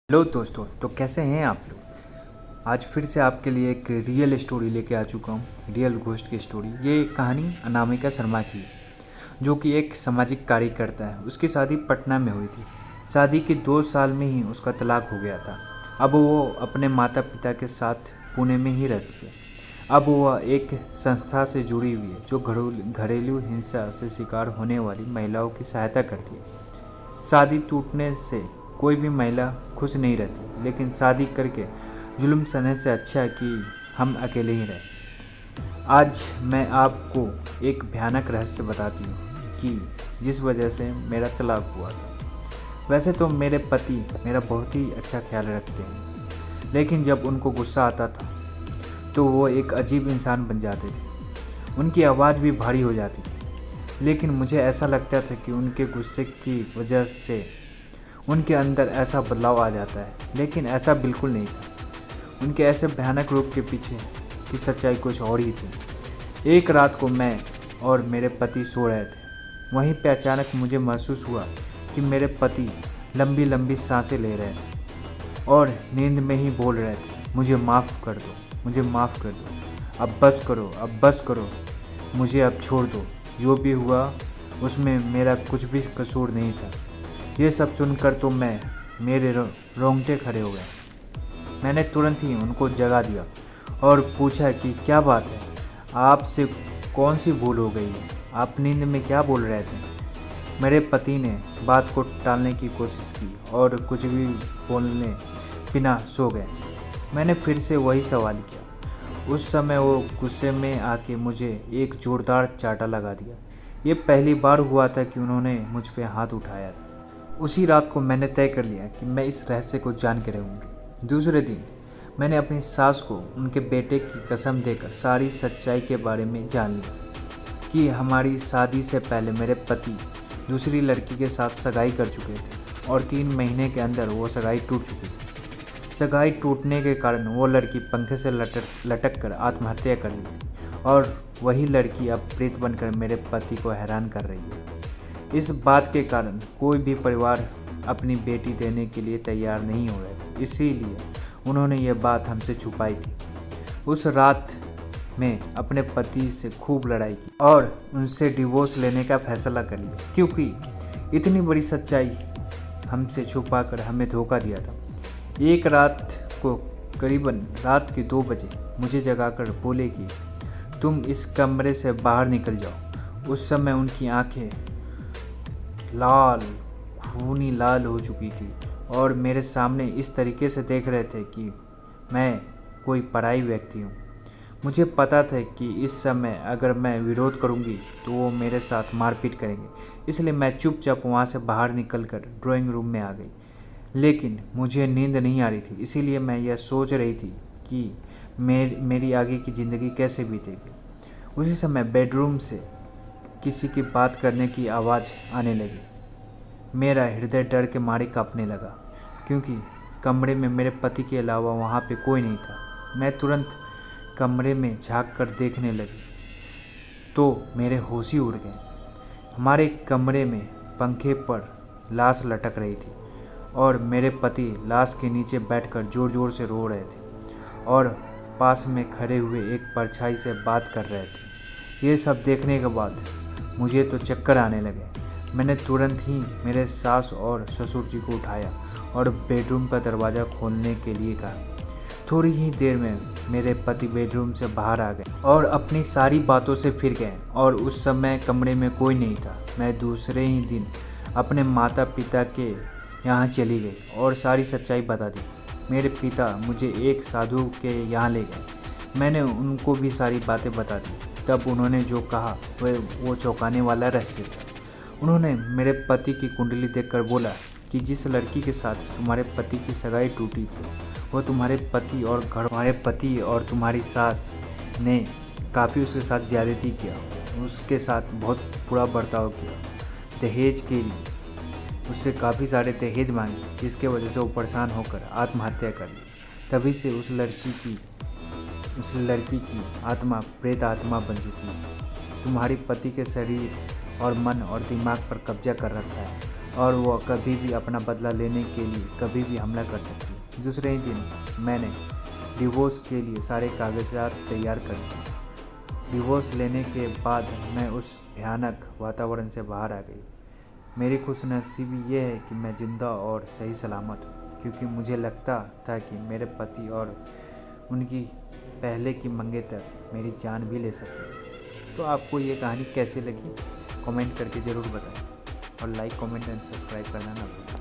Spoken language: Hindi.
हेलो दोस्तों, तो कैसे हैं आप लोग। आज फिर से आपके लिए एक रियल स्टोरी लेके आ चुका हूँ। रियल घोस्ट की स्टोरी। ये कहानी अनामिका शर्मा की है, जो कि एक सामाजिक कार्यकर्ता है। उसकी शादी पटना में हुई थी। शादी के 2 साल में ही उसका तलाक हो गया था। अब वो अपने माता पिता के साथ पुणे में ही रहती है। अब वह एक संस्था से जुड़ी हुई है जो घरेलू हिंसा से शिकार होने वाली महिलाओं की सहायता करती है। शादी टूटने से कोई भी महिला खुश नहीं रहती, लेकिन शादी करके जुल्म सहने से अच्छा है कि हम अकेले ही रहें। आज मैं आपको एक भयानक रहस्य बताती हूँ कि जिस वजह से मेरा तलाक हुआ था। वैसे तो मेरे पति मेरा बहुत ही अच्छा ख्याल रखते हैं, लेकिन जब उनको गुस्सा आता था तो वो एक अजीब इंसान बन जाते थे। उनकी आवाज़ भी भारी हो जाती थी, लेकिन मुझे ऐसा लगता था कि उनके गुस्से की वजह से उनके अंदर ऐसा बदलाव आ जाता है, लेकिन ऐसा बिल्कुल नहीं था। उनके ऐसे भयानक रूप के पीछे की सच्चाई कुछ और ही थी। एक रात को मैं और मेरे पति सो रहे थे। वहीं पे अचानक मुझे महसूस हुआ कि मेरे पति लंबी लंबी सांसें ले रहे थे और नींद में ही बोल रहे थे, मुझे माफ़ कर दो, मुझे माफ़ कर दो, अब बस करो, अब बस करो, मुझे अब छोड़ दो। जो भी हुआ उसमें मेरा कुछ भी कसूर नहीं था। ये सब सुनकर तो मेरे रोंगटे खड़े हो गए। मैंने तुरंत ही उनको जगा दिया और पूछा कि क्या बात है, आपसे कौन सी भूल हो गई है, आप नींद में क्या बोल रहे थे। मेरे पति ने बात को टालने की कोशिश की और कुछ भी बोलने बिना सो गए। मैंने फिर से वही सवाल किया। उस समय वो गुस्से में आके मुझे एक जोरदार चाटा लगा दिया। ये पहली बार हुआ था कि उन्होंने मुझ पे हाथ उठाया था। उसी रात को मैंने तय कर लिया कि मैं इस रहस्य को जान के रहूँगी। दूसरे दिन मैंने अपनी सास को उनके बेटे की कसम देकर सारी सच्चाई के बारे में जान लिया कि हमारी शादी से पहले मेरे पति दूसरी लड़की के साथ सगाई कर चुके थे और 3 महीने के अंदर वो सगाई टूट चुकी थी। सगाई टूटने के कारण वो लड़की पंखे से लटक कर आत्महत्या कर ली थी और वही लड़की अब प्रेत बनकर मेरे पति को हैरान कर रही है। इस बात के कारण कोई भी परिवार अपनी बेटी देने के लिए तैयार नहीं हो रहे थे, इसीलिए उन्होंने ये बात हमसे छुपाई थी। उस रात में अपने पति से खूब लड़ाई की और उनसे डिवोर्स लेने का फैसला कर लिया, क्योंकि इतनी बड़ी सच्चाई हमसे छुपाकर हमें धोखा दिया था। एक रात को करीबन रात के 2 बजे मुझे जगाकर बोले कि तुम इस कमरे से बाहर निकल जाओ। उस समय उनकी आंखें लाल, खूनी लाल हो चुकी थी और मेरे सामने इस तरीके से देख रहे थे कि मैं कोई पराई व्यक्ति हूँ। मुझे पता था कि इस समय अगर मैं विरोध करूँगी तो वो मेरे साथ मारपीट करेंगे, इसलिए मैं चुपचाप वहाँ से बाहर निकलकर ड्राइंग रूम में आ गई। लेकिन मुझे नींद नहीं आ रही थी, इसीलिए मैं यह सोच रही थी कि मेरी आगे की ज़िंदगी कैसे बीतेगी। उसी समय बेडरूम से किसी की बात करने की आवाज़ आने लगी। मेरा हृदय डर के मारे कांपने लगा, क्योंकि कमरे में मेरे पति के अलावा वहाँ पे कोई नहीं था। मैं तुरंत कमरे में झांक कर देखने लगी तो मेरे होश ही उड़ गए। हमारे कमरे में पंखे पर लाश लटक रही थी और मेरे पति लाश के नीचे बैठकर ज़ोर ज़ोर से रो रहे थे और पास में खड़े हुए एक परछाई से बात कर रहे थे। ये सब देखने के बाद मुझे तो चक्कर आने लगे। मैंने तुरंत ही मेरे सास और ससुर जी को उठाया और बेडरूम का दरवाज़ा खोलने के लिए कहा। थोड़ी ही देर में मेरे पति बेडरूम से बाहर आ गए और अपनी सारी बातों से फिर गए और उस समय कमरे में कोई नहीं था। मैं दूसरे ही दिन अपने माता पिता के यहाँ चली गई और सारी सच्चाई बता दी। मेरे पिता मुझे एक साधु के यहाँ ले गए। मैंने उनको भी सारी बातें बता दी। तब उन्होंने जो कहा वो चौंकाने वाला रहस्य था। उन्होंने मेरे पति की कुंडली देखकर बोला कि जिस लड़की के साथ तुम्हारे पति की सगाई टूटी थी वो तुम्हारे पति और तुम्हारी सास ने काफ़ी उसके साथ ज़्यादती किया, उसके साथ बहुत बुरा बर्ताव किया। दहेज के लिए उससे काफ़ी सारे दहेज मांगे, जिसके वजह से वो परेशान होकर आत्महत्या कर ली। तभी से उस लड़की की आत्मा प्रेत आत्मा बन चुकी है। तुम्हारे पति के शरीर और मन और दिमाग पर कब्जा कर रखा है और वो कभी भी अपना बदला लेने के लिए कभी भी हमला कर सकती है। दूसरे ही दिन मैंने डिवोर्स के लिए सारे कागजात तैयार कर लिए। डिवोर्स लेने के बाद मैं उस भयानक वातावरण से बाहर आ गई। मेरी खुशनसीबी ये है कि मैं ज़िंदा और सही सलामत हूँ, क्योंकि मुझे लगता था कि मेरे पति और उनकी पहले की मंगेतर मेरी जान भी ले सकते थे। तो आपको ये कहानी कैसी लगी कमेंट करके ज़रूर बताएं और लाइक कमेंट एंड सब्सक्राइब करना ना भूलें।